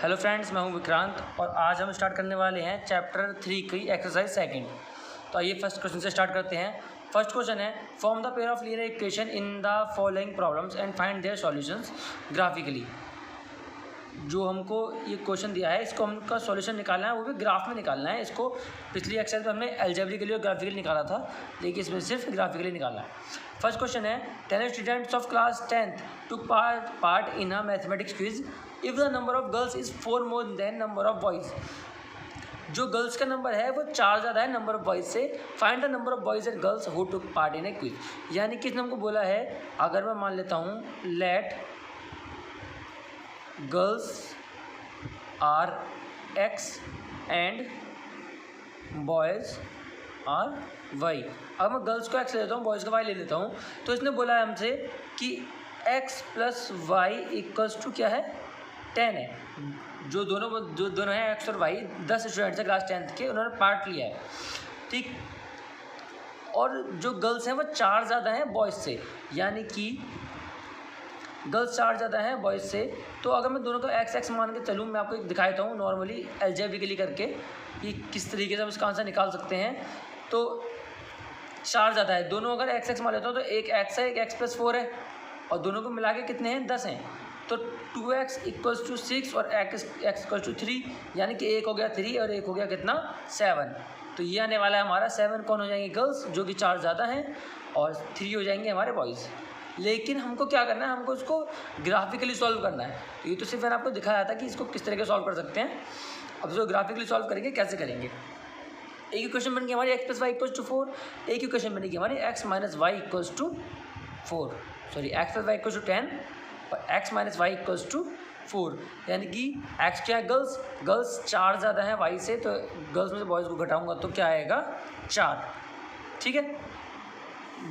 Hello friends, मैं हूं विक्रांत और आज हम स्टार्ट करने वाले हैं चैप्टर 3 की एक्सरसाइज सेकंड। तो आइए फर्स्ट क्वेश्चन से स्टार्ट करते हैं। फर्स्ट क्वेश्चन है, form the pair of linear equation in the following problems and find their solutions graphically. जो हमको ये क्वेश्चन दिया है, इसको हमका सॉल्यूशन निकालना है, वो भी ग्राफ में निकालना है। इसको पिछली एक्सरसाइज में हमने अलजेब्रिकली और ग्राफिकली निकाला था, लेकिन इसमें सिर्फ ग्राफिकली निकालना है। फर्स्ट क्वेश्चन है, 10 students of class 10th took part in a mathematics quiz if the number of girls is 4 more than number of boys। जो गर्ल्स का नंबर है वो 4 ज़्यादा है नंबर ऑफ बॉयज़ से। Find the number of boys and girls who took part in A quiz. यानी किसने हमको बोला है, अगर मैं मान लेता हूँ let girls are x and boys are y. अगर मैं गर्ल्स को एक्स ले लेता हूँ, बॉयज़ का वाई ले लेता हूँ, तो इसने बोला है हमसे कि x plus y equals to क्या है, 10 है। जो दोनों हैं एक्स और वाई, 10 स्टूडेंट्स हैं क्लास 10th के, उन्होंने पार्ट लिया है, ठीक। और जो गर्ल्स हैं वो 4 ज़्यादा हैं बॉयज़ से, यानी कि गर्ल्स 4 ज़्यादा हैं बॉयज़ से। तो अगर मैं दोनों को एक्स एक्स मान के चलूँ, मैं आपको एक दिखाता हूँ नॉर्मली अलजेब्रिकली करके कि किस तरीके से हम इसका आंसर निकाल सकते हैं। तो 4 ज़्यादा है, दोनों अगर एक्स एक्स मान लेता हूँ तो एक एक्स है, एक एक्स प्लस 4 है, और दोनों को मिला के कितने हैं, 10 हैं। तो 2x इक्वल्स टू 6 और x इक्वल्स टू 3, यानी कि एक हो गया 3 और एक हो गया कितना, 7। तो ये आने वाला है हमारा 7 कौन हो जाएंगे, गर्ल्स, जो कि 4 ज़्यादा हैं, और 3 हो जाएंगे हमारे बॉयज़। लेकिन हमको क्या करना है, हमको इसको ग्राफिकली सॉल्व करना है। तो ये तो सिर्फ मैंने आपको दिखाया था कि इसको किस तरह के सॉल्व कर सकते हैं। अब जो ग्राफिकली सॉल्व करेंगे, कैसे करेंगे। एक इक्वेशन बन गई हमारी x plus y equals to 4, एक इक्वेशन बनेगी हमारी x minus y equals to 4, sorry x plus y equals to 10 और x minus y equals to 4। यानी कि x क्या है, गर्ल्स 4 ज़्यादा है y से, तो गर्ल्स में से बॉयज़ को घटाऊंगा तो क्या आएगा, 4, ठीक है।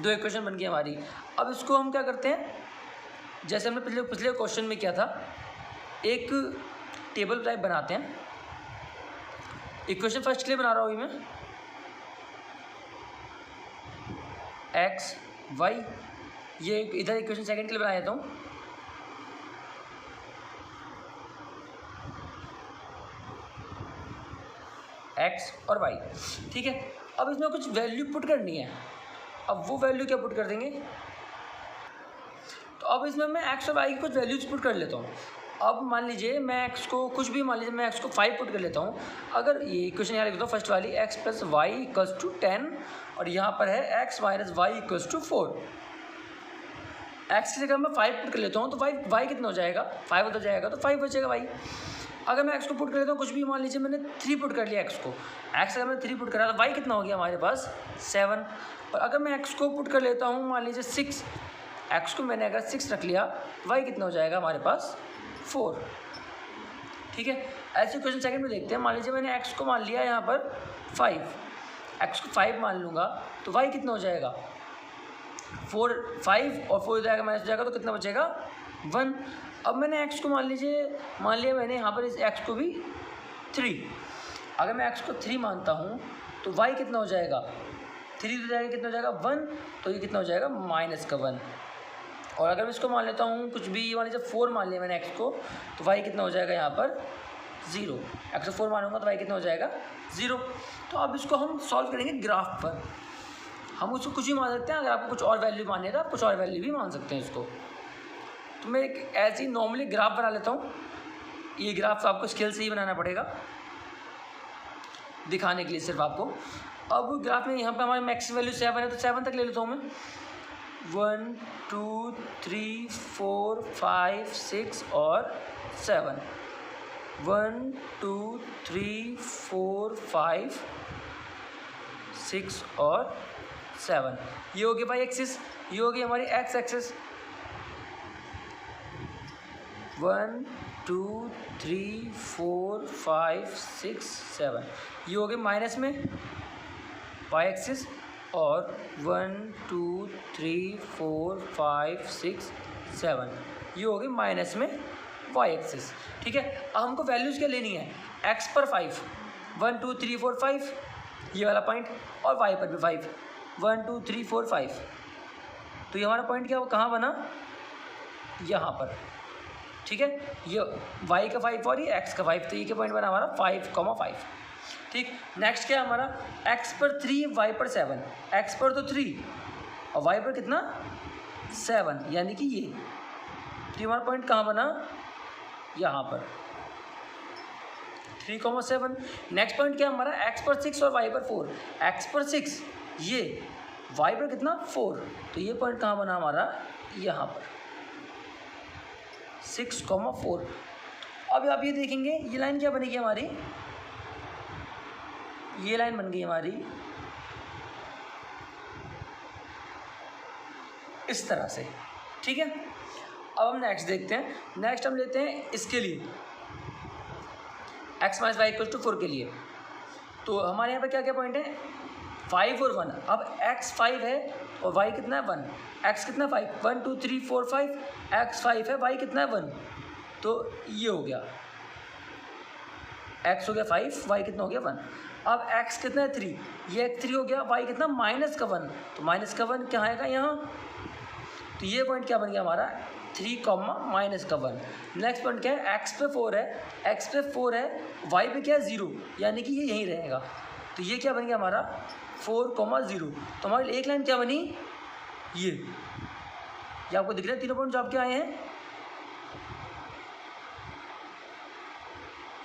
2 इक्वेशन बन गई हमारी। अब इसको हम क्या करते हैं, जैसे हमने पिछले क्वेश्चन में किया था, एक टेबल टाइप बनाते हैं। इक्वेशन फर्स्ट के लिए बना रहा हूँ मैं, एक्स वाई, ये इधर इक्वेशन सेकंड के लिए बना देता हूँ। एक्स और वाई, ठीक है। अब इसमें कुछ वैल्यू पुट करनी है। अब वो वैल्यू क्या पुट कर देंगे, तो अब इसमें मैं एक्स और वाई की कुछ वैल्यूज पुट कर लेता हूँ। अब मान लीजिए मैं एक्स को कुछ भी, मान लीजिए मैं एक्स को 5 पुट कर लेता हूँ। अगर ये इक्वेशन यहाँ लिख दो फर्स्ट वाली, x plus y equals to 10, और यहाँ पर है x minus y equals to 4। X की जगह मैं 5 पुट कर लेता हूँ, तो वाई कितना हो जाएगा, 5 हो जाएगा, तो 5 बचेगा वाई। अगर मैं एक्स को पुट कर लेता हूँ कुछ भी, मान लीजिए मैंने 3 पुट कर लिया एक्स को, एक्स अगर मैंने 3 पुट करा तो वाई कितना हो गया हमारे पास, 7। और अगर मैं एक्स को पुट कर लेता हूँ मान लीजिए 6, एक्स को मैंने अगर 6 रख लिया, वाई कितना हो जाएगा हमारे पास, 4, ठीक है। ऐसे क्वेश्चन सेकंड में देखते हैं। मान लीजिए मैंने एक्स को मान लिया यहाँ पर 5, एक्स को 5 मान लूँगा, तो वाई कितना हो जाएगा, 4, 5 और 4 हो जाएगा, माइनस हो जाएगा, तो कितना बचेगा, 1। अब मैंने एक्स को मान लिया मैंने यहाँ पर इस एक्स को भी 3, अगर मैं एक्स को 3 मानता हूँ तो वाई कितना हो जाएगा, 3 हो जाएगा, कितना हो जाएगा, 1, तो ये कितना हो जाएगा, माइनस का 1। और अगर मैं इसको मान लेता हूँ कुछ भी, मान लीजिए 4 मान लिया मैंने एक्स को, तो वाई कितना हो जाएगा यहाँ पर, 0। एक्स को 4 मानूंगा तो वाई कितना हो जाएगा, 0। तो अब इसको हम सॉल्व करेंगे ग्राफ पर। हम उसको कुछ भी मान सकते हैं, अगर आपको कुछ और वैल्यू माननी है तो आप कुछ और वैल्यू भी मान सकते हैं इसको। तो मैं एक ऐसी नॉर्मली ग्राफ बना लेता हूँ। ये ग्राफ आपको स्केल से ही बनाना पड़ेगा दिखाने के लिए सिर्फ आपको। अब ग्राफ में यहाँ पे हमारे मैक्स वैल्यू 7 है, तो 7 तक ले लेता हूँ मैं। 1 2 3 4 5 6 और 7, 1 2 3 4 5 6 और 7। ये हो गया भाई एक्सिस, ये हो गई हमारी एक्स एक्सिस। 1 2 3 4 5 6 7, ये हो गए माइनस में वाई एक्सिस, और 1 2 3 4 5 6 7, ये हो गई माइनस में वाई एक्सिस, ठीक है। अब हमको वैल्यूज़ क्या लेनी है, एक्स पर 5, 1 2 3 4 5, ये वाला पॉइंट, और वाई पर भी 5, 1 2 3 4 5। तो ये हमारा पॉइंट क्या, कहाँ बना, यहाँ पर, ठीक है, ये y का 5 और ये x का 5, तो ये क्या पॉइंट बना हमारा 5,5। ठीक, नेक्स्ट क्या है हमारा, x पर 3 y पर 7, x पर तो 3 और y पर कितना 7, यानी कि ये, तो हमारा पॉइंट कहाँ बना, यहाँ पर 3,7। नेक्स्ट पॉइंट क्या हमारा, x पर 6 और y पर 4, x पर 6 ये, y पर कितना 4, तो ये पॉइंट कहाँ बना हमारा, यहाँ पर 6,4। अब आप ये देखेंगे ये लाइन क्या बनेगी हमारी, ये लाइन बन गई हमारी इस तरह से। ठीक है, अब हम नेक्स्ट देखते हैं। नेक्स्ट हम लेते हैं इसके लिए x minus y equal to 4 के लिए। तो हमारे यहाँ पे क्या क्या पॉइंट है, 5 और 1। अब x 5 है और y कितना है 1, x कितना 5, 1 2 3 4 5, x 5 है, y कितना है 1, तो ये हो गया, x हो गया 5, y कितना हो गया 1। अब x कितना है 3, ये 3 हो गया, y कितना माइनस का 1, तो माइनस का 1 क्या आएगा यहाँ, तो ये पॉइंट क्या बन गया हमारा 3, माइनस का 1। नेक्स्ट पॉइंट क्या है, x पे 4 है, x पे 4 है, y पे क्या है 0, यानी कि ये यहीं रहेगा, तो ये क्या बन गया हमारा 4,0। तो हमारी एक लाइन क्या बनी, ये आपको दिख रहा है तीनों पॉइंट जो आपके आए हैं,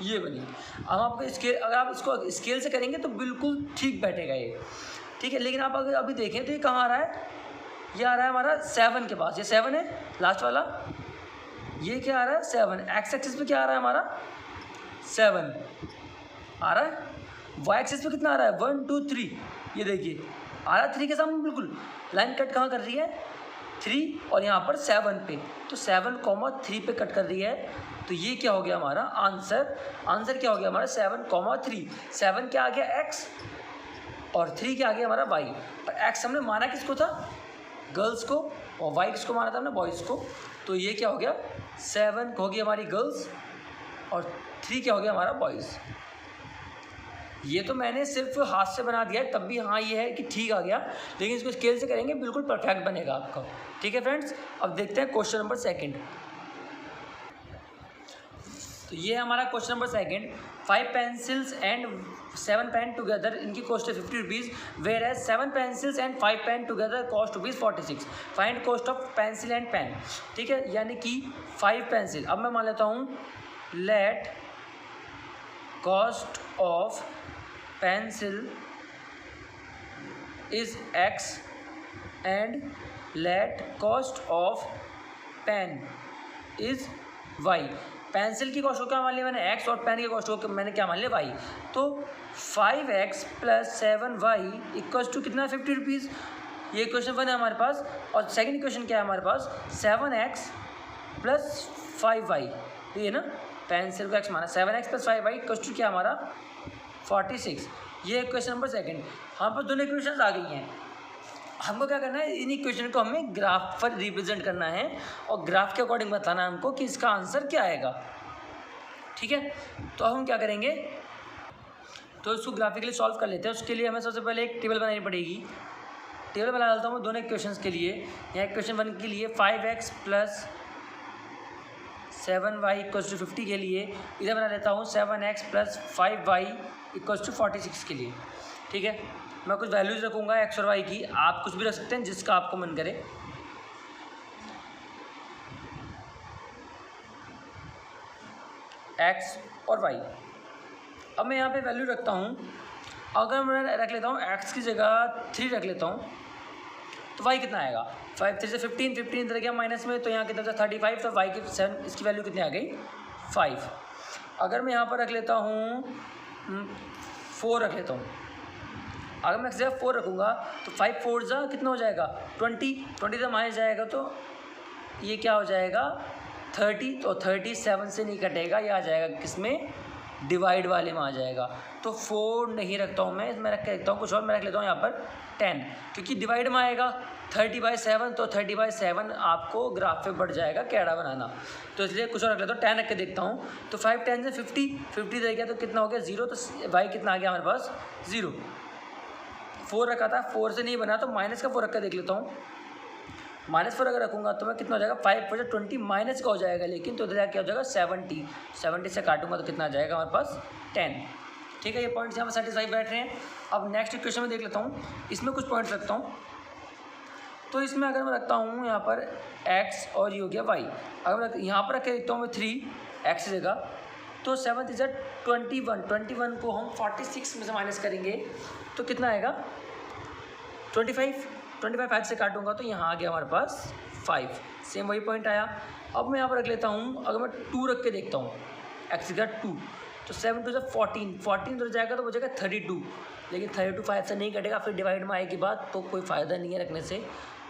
ये बनी। अब आपको स्केल, अगर आप इसको स्केल से करेंगे तो बिल्कुल ठीक बैठेगा ये, ठीक है, लेकिन आप अगर अभी देखें तो ये कहाँ आ रहा है, ये आ रहा है हमारा 7 के पास, ये 7 है लास्ट वाला, ये क्या आ रहा है 7, एक्स एक्सिस पे क्या आ रहा है हमारा 7 आ रहा है, वाई एक्सिस पे कितना आ रहा है 1 2 3, ये देखिए आ रहा है 3 के सामने, बिल्कुल लाइन कट कहाँ कर रही है 3 और यहाँ पर 7 पे, तो 7,3 पे कट कर रही है, तो ये क्या हो गया हमारा आंसर, आंसर क्या हो गया हमारा 7,3। 7 क्या आ गया x और 3 क्या आ गया हमारा y, और x हमने माना किसको था, गर्ल्स को, और y किसको माना था हमने, बॉयज़ को, तो ये क्या हो गया 7 हो गई हमारी गर्ल्स और 3 क्या हो गया हमारा बॉयज़। ये तो मैंने सिर्फ हाथ से बना दिया है, तब भी हाँ ये है कि ठीक आ गया, लेकिन इसको स्केल से करेंगे बिल्कुल परफेक्ट बनेगा आपका। ठीक है फ्रेंड्स, अब देखते हैं क्वेश्चन नंबर 2। तो ये है हमारा question number 2। 5 pencils and 7 pen together, इनकी कॉस्ट है 50 rupees, whereas 7 pencils and 5 pen together cost rupees 46। Find cost of pencil and pen. ठीक है, यानी कि 5 पेंसिल, अब मैं मान लेता हूँ let cost of pencil is x and let cost of pen is y। Pencil की कॉस्ट को क्या मान लिया मैंने x और पेन की कॉस्ट को मैंने क्या मान लिया y। तो 5x + 7y इक्वल्स टू कितना 50 रुपीज़, ये क्वेश्चन 1 है हमारे पास। और सेकंड क्वेश्चन क्या है हमारे पास 7x + 5y, ये ना पेंसिल को x माना, 7x + 5y इक्वल्स टू क्या हमारा 46। ये क्वेश्चन नंबर 2। हम पर दोनों इक्वेशंस आ गई हैं, हमको क्या करना है, इन इक्वेशन को हमें ग्राफ पर रिप्रेजेंट करना है और ग्राफ के अकॉर्डिंग बताना है हमको कि इसका आंसर क्या आएगा। ठीक है, तो हम क्या करेंगे, तो इसको ग्राफिकली सॉल्व कर लेते हैं। उसके लिए हमें सबसे पहले एक टेबल बनानी पड़ेगी। टेबल बना लेता हूँ दोनों इक्वेशंस के लिए। यहाँ इक्वेशन 1 के लिए 5x + 7y = 50 के लिए, इधर बना लेता हूँ 7x + 5y = 46 के लिए। ठीक है, मैं कुछ वैल्यूज़ रखूँगा x और y की, आप कुछ भी रख सकते हैं जिसका आपको मन करे। x और y, अब मैं यहाँ पे वैल्यू रखता हूँ। अगर मैं रख लेता हूँ x की जगह 3 रख लेता हूँ, तो y कितना आएगा, 5 3 से 15, 15 इधर गया माइनस में, तो यहाँ कितना था 35, तो y की 7, इसकी वैल्यू कितनी आ गई 5। अगर मैं यहाँ पर रख लेता हूँ 4 रख लेता हूँ, अगर मैं जगह 4 रखूँगा तो 5 4 जा कितना हो जाएगा 20, 20 से माइनस जाएगा तो ये क्या हो जाएगा 30, तो 37 से नहीं कटेगा, ये आ जाएगा किसमें डिवाइड वाले में आ जाएगा। तो 4 नहीं रखता हूँ मैं रख के रखता हूँ कुछ और, मैं रख लेता हूँ यहाँ पर 10, क्योंकि डिवाइड में आएगा 30/7, तो 30/7 आपको ग्राफ पे बढ़ जाएगा कैड़ा बनाना, तो इसलिए कुछ और रख लेता हूँ 10 रख के देखता हूँ। तो 5 10 से 50, 50 रह गया तो कितना हो गया 0, तो y कितना आ गया हमारे पास 0। 4 रखा था, 4 से नहीं बना तो -4 रख कर देख लेता हूँ। -4 अगर रखूँगा तो मैं कितना हो जाएगा 5 + 20 माइनस का हो जाएगा, लेकिन तो इधर क्या हो जाएगा 70 से काटूंगा तो कितना आ जाएगा हमारे पास 10। ठीक है, ये पॉइंट्स यहाँ पर सेटिस्फाई बैठ रहे हैं। अब नेक्स्ट इक्वेशन में देख लेता हूँ, इसमें कुछ पॉइंट्स रखता हूँ। तो इसमें अगर मैं रखता हूँ यहाँ पर x और ये हो गया y, अगर मैं यहाँ पर रख के देखता हूँ मैं 3x जगह, तो 7 × 21 को हम 46 में से माइनस करेंगे तो कितना आएगा 25 5 से काटूंगा तो यहाँ आ गया हमारे पास 5, सेम वही पॉइंट आया। अब मैं यहाँ पर रख लेता हूँ, अगर मैं 2 रख के देखता हूँ x जगह 2, तो 7 × 2 = 14 उधर जाएगा तो बचेगा 32, लेकिन 32 5 से नहीं कटेगा, फिर डिवाइड में आएगी बात तो कोई फ़ायदा नहीं है रखने से।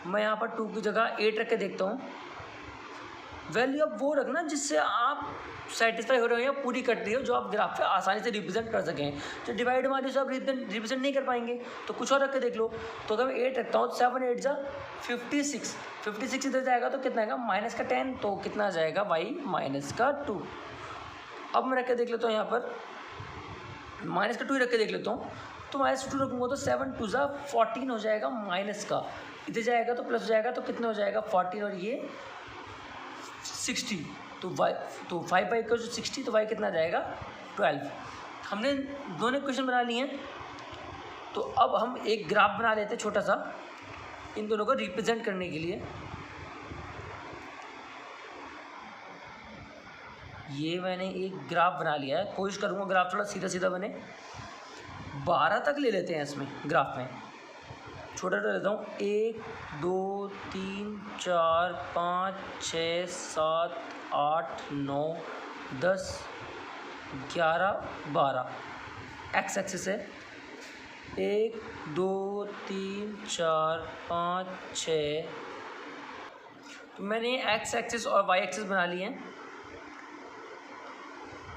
मैं यहाँ पर 2 की जगह 8 रख के देखता हूँ। वैल्यू अब वो रखना जिससे आप सेटिस्फाई हो रहे हो या पूरी कट रही हो, जो आप ग्राफ पे आसानी से रिप्रेजेंट कर सकें। तो डिवाइड में आप रिप्रेजेंट नहीं कर पाएंगे तो कुछ और रख के देख लो। तो अगर मैं 8 रखता हूँ तो 7 × 8 = 56 इधर जाएगा तो कितना आएगा -10, तो कितना आ जाएगा y -2। अब मैं रख के देख लेता हूँ, यहाँ पर -2 रख के देख लेता हूँ। तो -2 रखूँगा तो 7 × 2 = 14 हो जाएगा माइनस का, इधर जाएगा तो प्लस हो जाएगा तो कितना हो जाएगा 14 और ये 60, तो 5 का जो 60 तो y कितना जाएगा 12। हमने दोनों क्वेश्चन बना लिए हैं, तो अब हम एक ग्राफ बना लेते हैं छोटा सा इन दोनों को रिप्रेजेंट करने के लिए। ये मैंने एक ग्राफ बना लिया है, कोशिश करूँगा ग्राफ थोड़ा सीधा सीधा बने। 12 तक ले लेते हैं इसमें, ग्राफ में छोटा छोटा लेता हूँ, 1 2 3 4 5 6 7 8 9 10 11 12 एक्स एक्सिस है, 1 2 3 4 5 6। तो मैंने एक्स एक्सिस और वाई एक्सिस बना लिए हैं।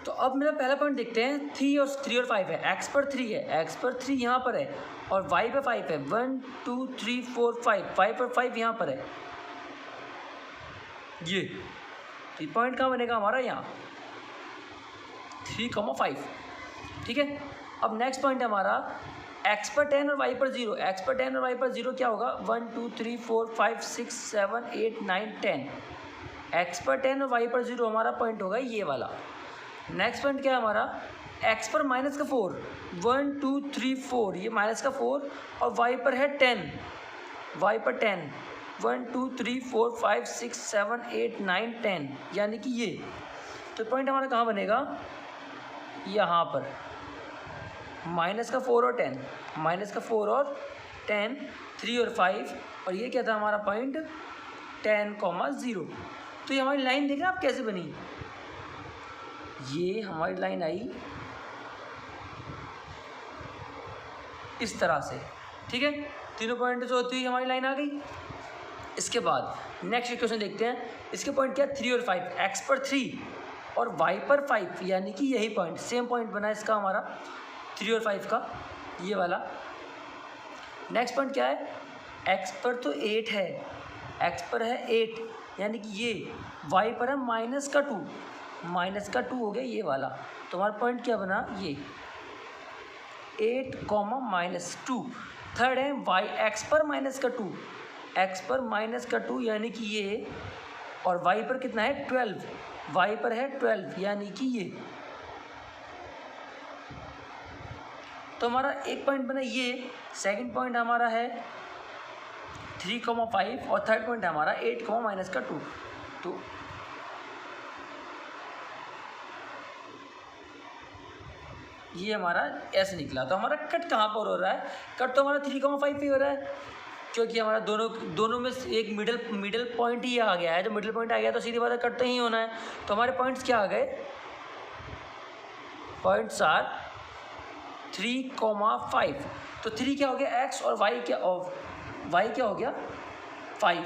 तो अब मेरा पहला पॉइंट देखते हैं, 3 और 5 है, x पर 3 है, x पर 3 यहाँ पर है और y पर 5 है, 1 2 3 4 5 पर 5 यहाँ पर है। ये तो पॉइंट कहाँ बनेगा हमारा यहाँ 3,5। ठीक है, अब नेक्स्ट पॉइंट है हमारा x पर 10 और y पर 0। x पर 10 और y पर 0 क्या होगा 1 2 3 4 5 6 7 8 9 10। x पर 10 और y पर 0 हमारा पॉइंट होगा ये वाला। नेक्स्ट पॉइंट क्या है हमारा x पर -4, 1 2 3 4, ये -4 और y पर है 10, y पर 10, 1 2 3 4 5 6 7 8 9 10, यानी कि ये। तो पॉइंट हमारा कहाँ बनेगा यहाँ पर -4 और 10, -4 और 10, 3 और 5, और ये क्या था हमारा पॉइंट 10,0। तो ये हमारी लाइन देख रहे हैं आप कैसे बनी, ये हमारी लाइन आई इस तरह से। ठीक है, तीनों पॉइंट जो होती है हमारी लाइन आ गई। इसके बाद नेक्स्ट इक्वेशन देखते हैं, इसके पॉइंट क्या है 3 और 5, x पर 3 और y पर 5, यानी कि यही पॉइंट सेम पॉइंट बना इसका हमारा 3 और 5 का, ये वाला। नेक्स्ट पॉइंट क्या है x पर तो 8 है, x पर है 8, यानी कि ये y पर है -2 हो गया ये वाला। तो हमारा पॉइंट क्या बना ये 8, -2। थर्ड है y x पर -2, x पर -2 यानी कि ये, और y पर कितना है 12, y पर है 12 यानी कि ये। तो हमारा एक पॉइंट बना ये, सेकंड पॉइंट हमारा है 3,5 और थर्ड पॉइंट हमारा 8, -2। तो ये हमारा ऐसे निकला। तो हमारा कट कहाँ पर हो रहा है, कट तो हमारा 3,5 पे हो रहा है, क्योंकि हमारा दोनों में एक मिडिल पॉइंट ही आ गया है। जब मिडिल पॉइंट आ गया तो सीधी बात है कट तो ही होना है। तो हमारे पॉइंट्स क्या आ गए, पॉइंट्स आर 3,5। तो 3 क्या हो गया x और y क्या हो गया 5।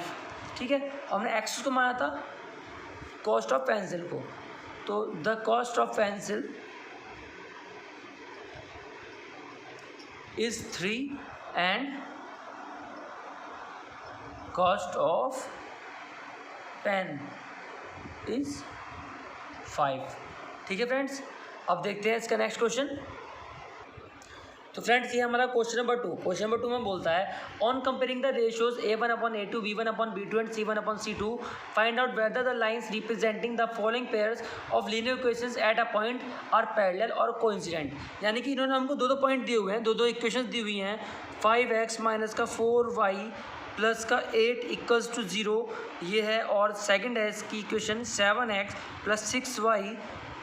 ठीक है, हमने x को माना था कॉस्ट ऑफ पेंसिल को, तो the cost of pencil is 3 and cost of pen is 5। ठीक है फ्रेंड्स, अब देखते हैं इसका नेक्स्ट क्वेश्चन। तो फ्रेंड्स ये हमारा क्वेश्चन नंबर 2। क्वेश्चन नंबर 2 में बोलता है on comparing the ratios A1/A2, B1/B2 and C1/C2 find out whether the lines representing the following pairs of linear equations at a point are parallel और coincident. यानी कि इन्होंने हमको दो पॉइंट दिए हुए हैं, दो इक्वेशंस दी हुई हैं, 5x माइनस का 4y प्लस का 8 इक्वल्स टू 0 ये है, और सेकंड है इसकी equation 7x plus 6y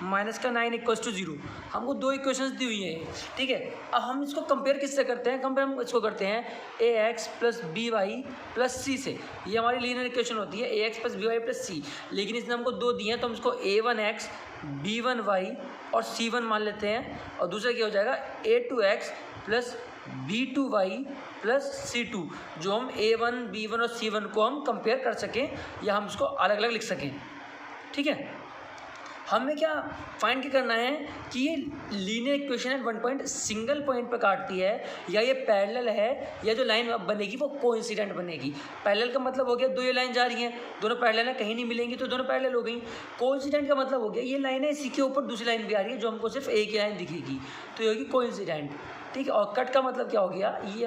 minus का 9 इक्वल्स टू 0। हमको दो इक्वेशंस दी हुई हैं, ठीक है। अब हम इसको कंपेयर किससे करते हैं? कंपेयर हम इसको करते हैं ax plus by plus c से। ये हमारी लीनियर इक्वेशन होती है ax plus by plus c, लेकिन इसने हमको दो दिए हैं तो हम इसको a1x b1y और c1 मान लेते हैं, और दूसरा क्या हो जाएगा a2x plus b2y plus c2, जो हम a1 b1 और c1 को हम कंपेयर कर सकें या हम इसको अलग अलग लिख सकें, ठीक है। हमें क्या फाइंड करना है कि ये लीनियर इक्वेशन है वन पॉइंट सिंगल पॉइंट पर काटती है या ये पैरेलल है, या जो लाइन बनेगी वो कोइंसिडेंट बनेगी। पैरेलल का मतलब हो गया दो ये लाइन जा रही हैं, दोनों पैरेलल हैं, कहीं नहीं मिलेंगी तो दोनों पैरेलल हो गई। कोइंसिडेंट का मतलब हो गया ये लाइन है, इसी के ऊपर दूसरी लाइन भी आ रही है जो हमको सिर्फ एक ही लाइन दिखेगी, तो ये होगी कोइंसिडेंट, ठीक है। और कट का मतलब क्या हो गया, ये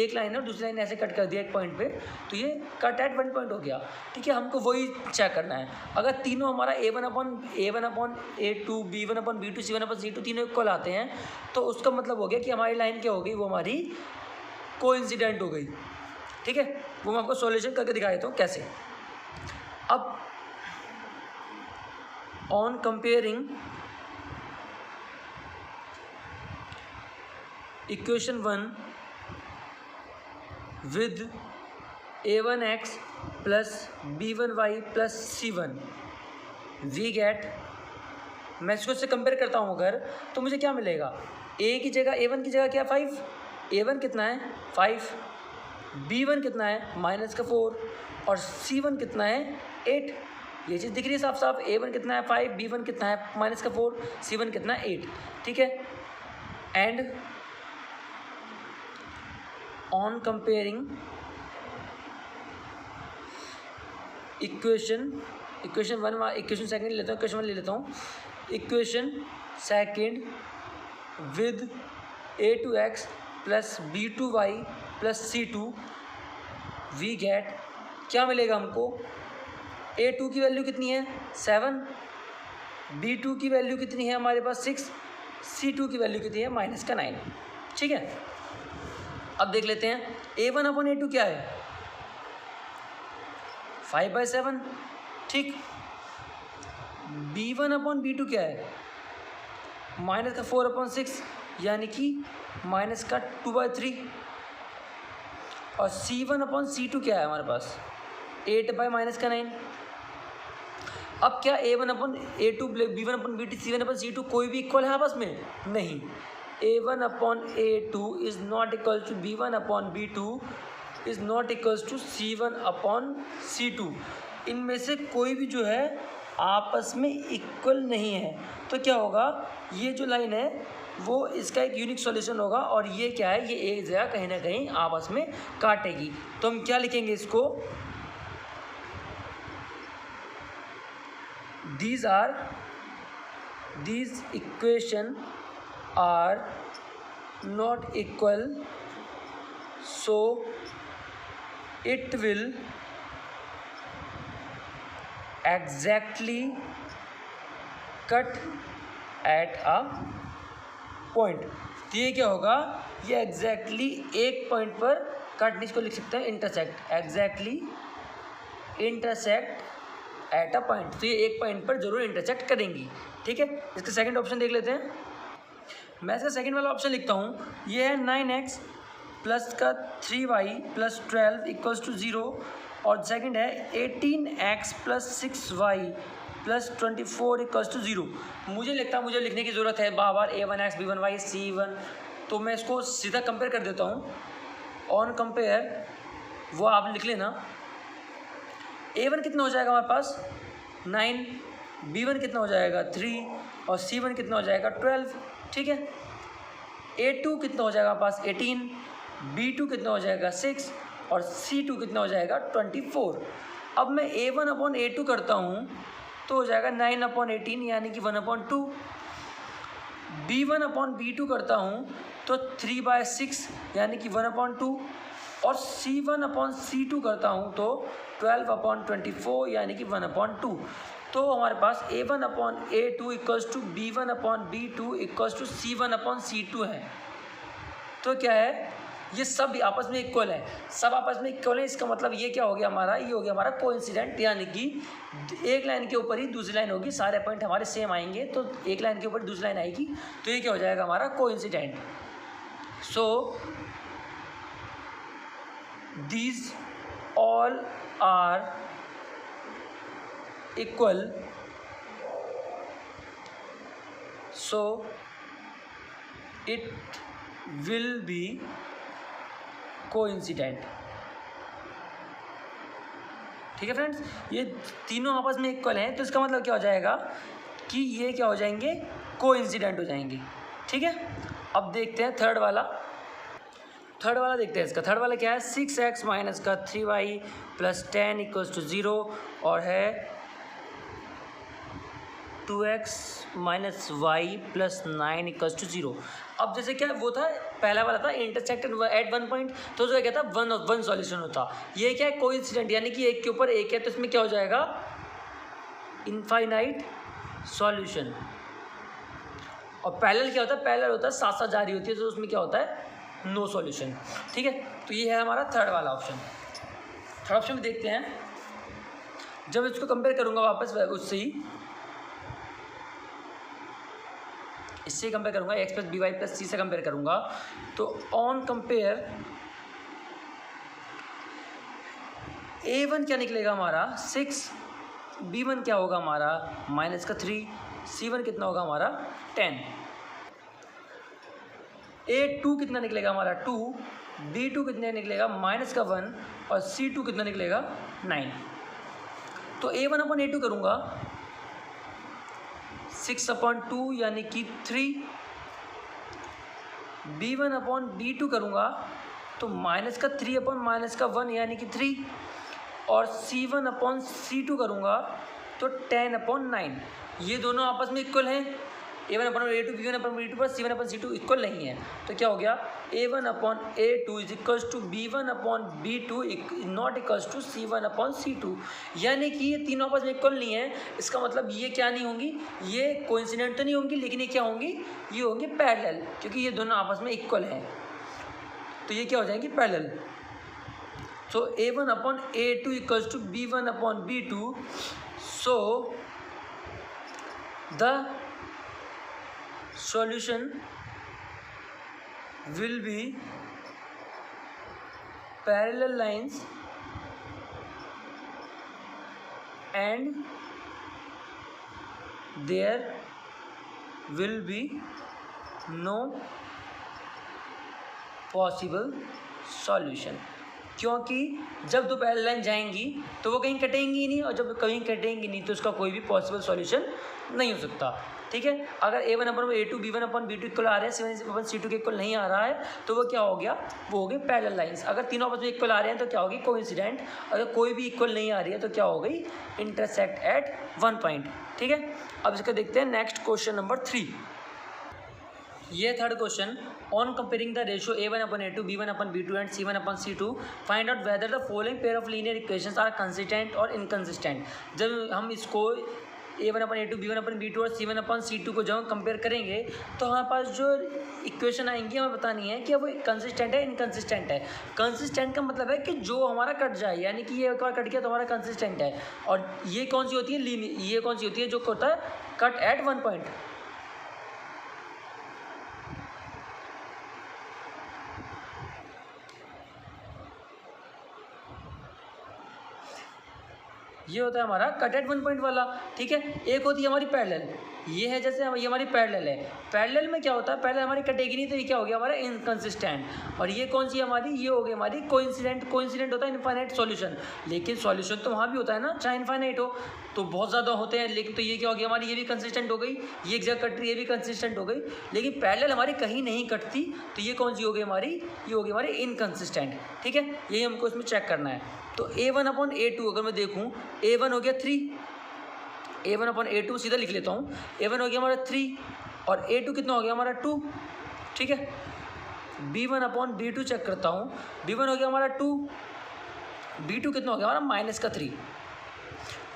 एक लाइन है और दूसरी लाइन ऐसे कट कर दिया एक पॉइंट पे, तो ये कट एट वन पॉइंट हो गया, ठीक है। हमको वही चेक करना है। अगर तीनों हमारा A1/A2 B1/B2 C1/C2 तीनों इक्वल आते हैं तो उसका मतलब हो गया कि हमारी लाइन क्या हो गई, वो हमारी कोइंसिडेंट हो गई, ठीक है। वो मैं आपको सॉल्यूशन करके दिखा देता हूँ कैसे। अब on comparing equation 1 with a1x plus b1y plus c1 we get, मैं इसको इससे कंपेयर करता हूँ अगर, तो मुझे क्या मिलेगा, a की जगह a1 की जगह क्या 5, a1 कितना है 5, b1 कितना है माइनस का 4 और c1 कितना है 8। ये चीज़ दिख रही है साफ साफ, a1 कितना है 5, b1 कितना है माइनस का 4, c1 कितना है 8, ठीक है। And on comparing equation 1 equation second ले लेता हूँ, इक्वेशन 1 ले लेता हूँ। Equation second with a2x plus b2y plus c2 we get, क्या मिलेगा हमको, a2 की वैल्यू कितनी है 7, b2 की वैल्यू कितनी है हमारे पास 6, c2 की वैल्यू कितनी है माइनस का 9, ठीक है। अब देख लेते हैं a1/a2 क्या है 5/7, ठीक। b1/b2 क्या है माइनस का 4/6 यानी कि माइनस का 2/3, और c1/c2 क्या है हमारे पास 8/-9। अब क्या a1/a2 b1/b2 c1/c2 कोई भी इक्वल है आपस में? नहीं। a1/a2 is not equal to b1/b2 is not equals to c1/c2। इनमें से कोई भी जो है आपस में इक्वल नहीं है, तो क्या होगा, ये जो लाइन है वो इसका एक यूनिक सॉल्यूशन होगा, और ये क्या है, ये एक जगह कहीं ना कहीं आपस में काटेगी। तो हम क्या लिखेंगे इसको, these equation are not equal, so it will exactly cut at a point। तो ये क्या होगा, ये एग्जैक्टली एक पॉइंट पर कट, इसको लिख सकते हैं intersect, exactly intersect at a point. तो ये एक पॉइंट पर जरूर इंटरसेक्ट करेंगी, ठीक है। इसका सेकंड ऑप्शन देख लेते हैं। मैं इसका सेकंड वाला ऑप्शन लिखता हूँ, ये है 9x प्लस का 3y प्लस 12 इक्वल्स टू 0, और सेकंड है 18x plus 6y plus 24 equals to 0। मुझे लिखने की ज़रूरत है बार बार a1x b1y c1, तो मैं इसको सीधा कंपेयर कर देता हूँ। ऑन कंपेयर वो आप लिख लेना, a1 कितना हो जाएगा हमारे पास 9, b1 कितना हो जाएगा 3 और c1 कितना हो जाएगा 12, ठीक है। a2 कितना हो जाएगा हमारे पास 18, b2 कितना हो जाएगा 6 और c2 कितना हो जाएगा 24। अब मैं a1/a2 करता हूँ तो हो जाएगा 9/18 यानी कि 1/2। b1/b2 करता हूँ तो 3/6 यानी कि 1/2, और C1/C2 करता हूँ तो 12/24 यानी कि 1/2। तो हमारे पास A1/A2 equals to B1/B2 equals to C1/C2 है। तो क्या है, ये सब आपस में इक्वल है, सब आपस में इक्वल है। इसका मतलब ये क्या हो गया हमारा, ये हो गया हमारा कोइंसिडेंट, यानी कि एक लाइन के ऊपर ही दूसरी लाइन होगी, सारे पॉइंट हमारे सेम आएंगे, तो एक लाइन के ऊपर दूसरी लाइन आएगी, तो ये क्या हो जाएगा हमारा coincident. So these all are equal, so it will be coincident। ठीक है फ्रेंड्स, ये तीनों आपस में इक्वल हैं, तो इसका मतलब क्या हो जाएगा कि ये क्या हो जाएंगे, कोइंसिडेंट हो जाएंगे। ठीक है, अब देखते हैं थर्ड वाला देखते हैं। इसका थर्ड वाला क्या है, 6x माइनस का 3y प्लस 10 इक्वल्स टू 0, और है 2x minus y plus 9 equals to 0। अब जैसे क्या वो था, पहला वाला था इंटरसेक्टेड एट वन पॉइंट, तो जो क्या था वन सॉल्यूशन होता। ये क्या है, कोइंसिडेंट, यानी कि एक के ऊपर एक है, तो इसमें क्या हो जाएगा, इनफाइनाइट सॉल्यूशन। और पैरेलल क्या होता है, पैरेलल होता है साथ साथ जारी होती है, तो उसमें क्या होता है, नो सॉल्यूशन। ठीक है, तो ये है हमारा थर्ड वाला ऑप्शन। थर्ड ऑप्शन में देखते हैं, जब इसको कंपेयर करूंगा वापस उससे ही, इससे कंपेयर करूंगा, x plus B Y plus C से कंपेयर करूंगा, तो ऑन कंपेयर A1 क्या निकलेगा हमारा 6, B1 क्या होगा हमारा माइनस का 3, C1 कितना होगा हमारा 10, A2 कितना निकलेगा हमारा 2, B2 कितना निकलेगा माइनस का 1, और C2 कितना निकलेगा 9। तो A1/A2 करूँगा 6/2 यानी कि 3, B1/B2 करूँगा तो माइनस का 3 माइनस का 1 यानी कि 3, और C1/C2 करूँगा तो 10/9। ये दोनों आपस में इक्वल हैं, A1/A2 B1/B2 पर C1/C2 इक्वल नहीं है, तो क्या हो गया, A1/A2 is equals to B1/B2 not equals to C1/C2, यानी कि ये तीनों आपस में इक्वल नहीं है। इसका मतलब ये क्या नहीं होंगी, ये कोइंसिडेंट तो नहीं होंगी, लेकिन ये क्या होंगी, ये होंगी पैरेलल, क्योंकि ये दोनों आपस में इक्वल हैं, तो ये क्या हो जाएंगी parallel. So A1/A2 equals to B1/B2, so the solution will be parallel lines and there will be no possible solution, क्योंकि जब दो पैरेलल लाइन जाएंगी तो वो कहीं कटेंगी ही नहीं, और जब कहीं कटेंगी नहीं तो उसका कोई भी पॉसिबल सॉल्यूशन नहीं हो सकता। ठीक है, अगर A1/A2 B1/B2 इक्वल आ रहे हैं, C1/C2 के इक्वल नहीं आ रहा है, तो वो क्या हो गया, वो हो गई पैरेलल लाइंस। अगर तीनों आपस में इक्वल आ रहे हैं तो क्या होगी, कोइंसिडेंट। अगर कोई भी इक्वल नहीं आ रही है तो क्या हो गई, इंटरसेक्ट एट वन पॉइंट। ठीक है, अब इसका देखते हैं नेक्स्ट क्वेश्चन नंबर 3। ये third question, on comparing the ratio A1/A2 B1/B2 and C1/C2 find out whether the following pair of linear equations are consistent और इनकंसिस्टेंट। जब हम इसको A1/A2 B1/B2 और C1/C2 को जब हम कंपेयर करेंगे तो हमारे पास जो इक्वेशन आएंगी हमें बतानी है कि वो कंसिस्टेंट है इनकंसिस्टेंट है। कंसिस्टेंट का मतलब है कि जो हमारा कट जाए, यानी कि ये एक बार कट गया तो हमारा कंसिस्टेंट है। और ये कौन सी होती है, लीनियर, ये कौन सी होती है, जो होता है कट एट वन पॉइंट। ये होता है हमारा कट एट वन पॉइंट वाला। ठीक है, एक होती है हमारी पैरेलल, ये है जैसे ये हमारी पैरेलल है। पैरेलल में क्या होता है, पैरेलल हमारी कटेगी नहीं, तो ये क्या हो गया हमारा इनकंसिस्टेंट। और ये कौन सी हमारी, ये हो गई हमारी कोइंसिडेंट। कोइंसिडेंट होता है इनफाइनाइट सॉल्यूशन, लेकिन सॉल्यूशन तो वहाँ भी होता है ना, चाहे इनफाइनाइट हो, तो बहुत ज़्यादा होते हैं, लेकिन तो ये क्या हो गया हमारी, ये भी कंसिस्टेंट हो गई, ये एक जगह कट रही है, ये भी कंसिस्टेंट हो गई। लेकिन पैरेलल हमारी कहीं नहीं कटती, तो ये कौन सी हो गई हमारी, ये हो गई हमारी इनकंसिस्टेंट। ठीक है, यही हमको इसमें चेक करना है। तो A1/A2 अगर मैं देखूँ, A1 हो गया 3, A1/A2 सीधा लिख लेता हूँ, A1 हो गया हमारा 3 और A2 कितना हो गया हमारा 2। ठीक है, B1/B2 चेक करता हूँ, B1 हो गया हमारा 2, B2 कितना हो गया हमारा -3,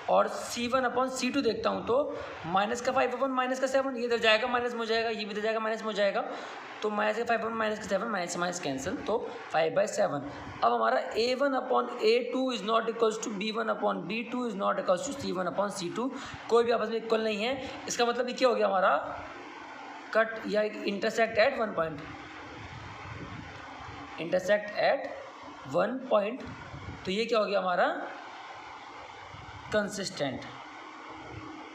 और C1/C2 देखता हूँ तो -5/-7, ये इधर जाएगा माइनस में हो जाएगा, ये भी इधर जाएगा माइनस में हो जाएगा, तो -5/-7 माइनस से माइनस कैंसिल, तो 5/7। अब हमारा A1/A2 is not equals to B1/B2 is not equals to C1/C2, कोई भी आपस में इक्वल नहीं है। इसका मतलब ये क्या हो गया हमारा, कट या intersect at one point, intersect at one point, तो ये क्या हो गया हमारा कंसिस्टेंट,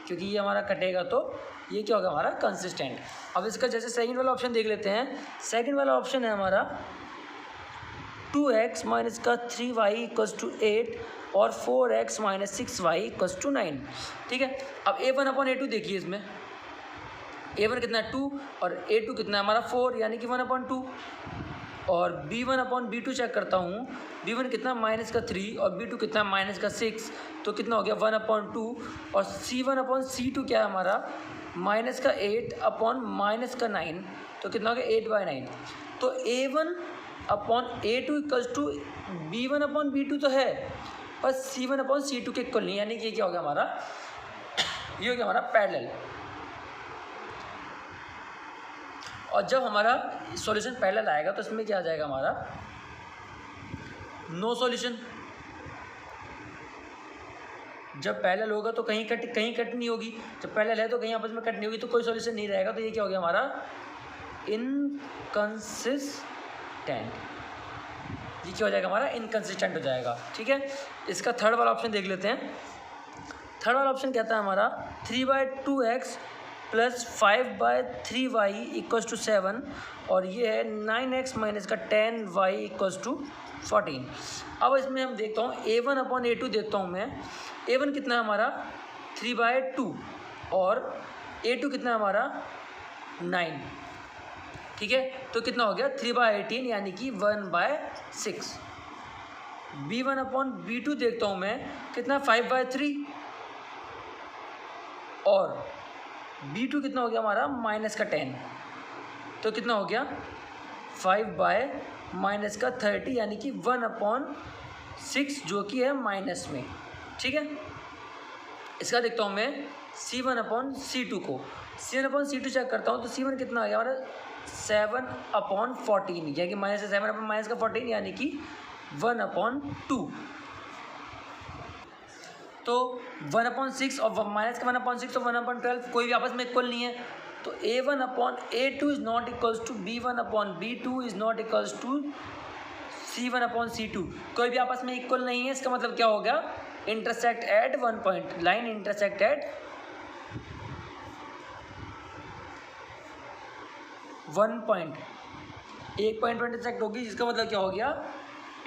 क्योंकि ये हमारा कटेगा तो ये क्या होगा हमारा कंसिस्टेंट। अब इसका जैसे सेकंड वाला ऑप्शन देख लेते हैं। सेकंड वाला ऑप्शन है हमारा 2x - 3y = 8 और 4x - 6y = 9, ठीक है। अब A1/A2 देखिए, इसमें A1 कितना है 2 और A2 कितना है हमारा 4, यानी कि 1/2, और B1/B2 चेक करता हूँ, B1 कितना -3 और B2 कितना -6, तो कितना हो गया 1/2, और C1/C2 क्या है हमारा -8/-9, तो कितना हो गया 8/9। तो A1/A2 = B1/B2 तो है, पर C1/C2 के इक्वल नहीं, यानी कि ये क्या हो गया हमारा, ये हो गया हमारा पैरेलल। और जब हमारा सॉल्यूशन पैरेलल आएगा तो इसमें क्या आ जाएगा हमारा नो सॉल्यूशन। जब पैरेलल होगा तो कहीं कट नहीं होगी, जब पैरेलल है तो कहीं आपस में कट नहीं होगी, तो कोई सॉल्यूशन नहीं रहेगा, तो ये क्या हो गया हमारा इनकंसिस्टेंट, ये क्या हो जाएगा हमारा इनकंसिस्टेंट हो जाएगा, ठीक है। इसका थर्ड वाला ऑप्शन देख लेते हैं। थर्ड वाला ऑप्शन कहता है हमारा 3/2x + 5/3y = 7, और ये है 9x - 10y = 14। अब इसमें हम देखता हूँ A1/A2 देखता हूँ मैं, A1 कितना है हमारा 3/2 और A2 कितना है हमारा 9, ठीक है, तो कितना हो गया 3/18, यानी कि 1/6। B1/B2 देखता हूँ मैं, कितना 5/3 और B2 कितना हो गया हमारा -10, तो कितना हो गया 5/-30, यानी कि 1/6, जो कि है माइनस में, ठीक है। इसका देखता हूँ मैं C1/C2 को, C1/C2 चेक करता हूँ, तो C1 कितना आ गया हमारा 7/14, यानी कि -7/-14, यानी कि 1/2, तो 1/6 और -1/6 तो 1/12, कोई भी आपस में इक्वल नहीं है, तो A1/A2 is not equals to B1/B2 is not equals to C1/C2, कोई भी आपस में इक्वल नहीं है। इसका मतलब क्या हो गया, intersect at one point, line intersect at one point, एक पॉइंट पर इंटरसेक्ट होगी, जिसका मतलब क्या हो गया,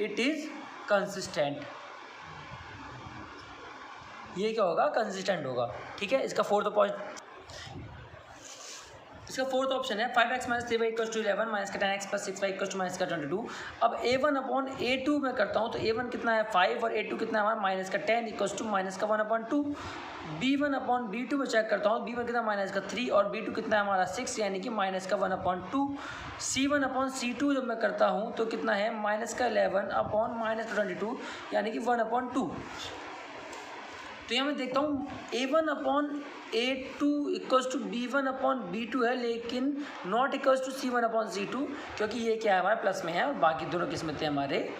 इट इज कंसिस्टेंट, ये क्या होगा कंसिस्टेंट होगा, ठीक है। इसका फोर्थ ऑप्शन है 5x - 3y = 11 - 10x + 6y = -22। अब A1/A2 में करता हूँ, तो A1 कितना है 5 और A2 कितना है हमारा -10 = -1/2। B1/B2 में चेक करता हूँ, B1 कितना -3 और B2 कितना है हमारा 6, यानी कि -1/2। C1/C2 जब मैं करता हूँ तो कितना है -11/-22, यानी कि 1/2। तो यहाँ मैं देखता हूँ A1/A2 = B1/B2 है, लेकिन नॉट इक्वल्स टू C1/C2, क्योंकि ये क्या है हमारा प्लस में है और बाकी दोनों किस्मतें हमारे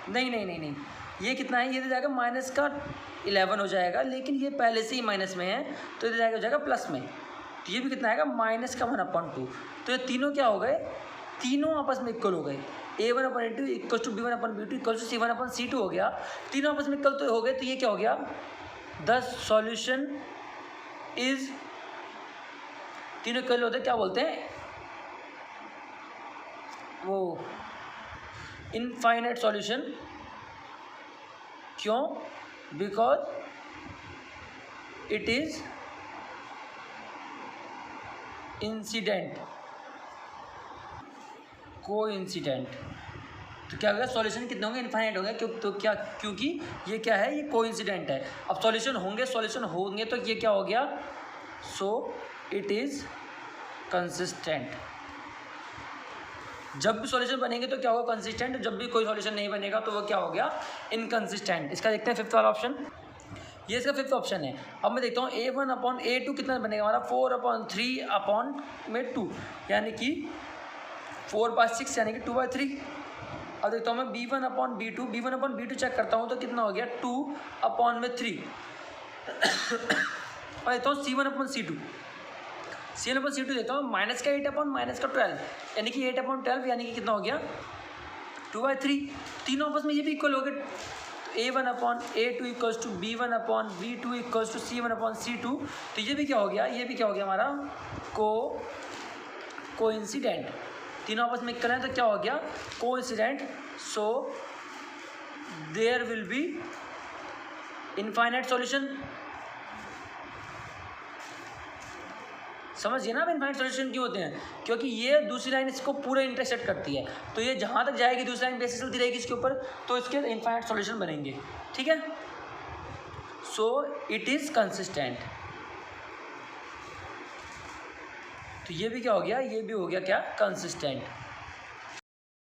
नहीं, ये कितना है, ये तो जाएगा -11 हो जाएगा, लेकिन ये पहले से ही माइनस में है, तो ये जाएगा हो जाएगा प्लस में, तो ये भी कितना आएगा -1/2। तो ये तीनों क्या हो गए, तीनों आपस में इक्वल हो गए। A1/A2 = B1/B2 = C1/C2 हो गया, तीनों आपस में इक्वल तो हो गए, तो ये क्या हो गया, द सॉल्यूशन इज, तीनों इक्वल होते क्या बोलते हैं वो, इनफाइनाइट सॉल्यूशन। क्यों, because it is incident, coincident. तो क्या होगा, सॉल्यूशन कितने होंगे, इनफाइनाइट होंगे, क्योंकि ये क्या है, ये कोइंसिडेंट है। अब सॉल्यूशन होंगे तो ये क्या हो गया, सो इट इज कंसिस्टेंट। जब भी सॉल्यूशन बनेंगे तो क्या होगा, कंसिस्टेंट, जब भी कोई सॉल्यूशन नहीं बनेगा तो वो क्या हो गया, इनकंसिस्टेंट। इसका देखते हैं फिफ्थ वाला ऑप्शन, ये इसका फिफ्थ ऑप्शन है। अब मैं देखता हूँ A1/A2 कितना बनेगा हमारा, 4/3/2 यानी कि 4/6 यानी कि 2/3। अब देखता हूँ मैं B1/B2 चेक करता हूँ तो कितना हो गया 2/3। और देखता हूँ C1/C2 देखता हूँ माइनस का 8/-12 यानी कि 8/12 यानी कि कितना हो गया 2/3। तीनों आपस में ये भी इक्वल हो गए, A1/A2 equals to B1/B2 equals to C1/C2। तो ये भी क्या हो गया, ये भी क्या हो गया हमारा कोइंसिडेंट। तीनों आपस में इक्वल हैं तो क्या हो गया coincident. So there will be infinite solution. समझिए ना, अब इनफाइनाइट सॉल्यूशन क्यों होते हैं, क्योंकि ये दूसरी लाइन इसको पूरा इंटरसेक्ट करती है, तो ये जहाँ तक जाएगी दूसरी लाइन बेसिस चलती रहेगी इसके ऊपर, तो इसके इनफाइनाइट सॉल्यूशन बनेंगे। ठीक है, सो इट इज़ कंसिस्टेंट। तो ये भी क्या हो गया, ये भी हो गया क्या, कंसिस्टेंट।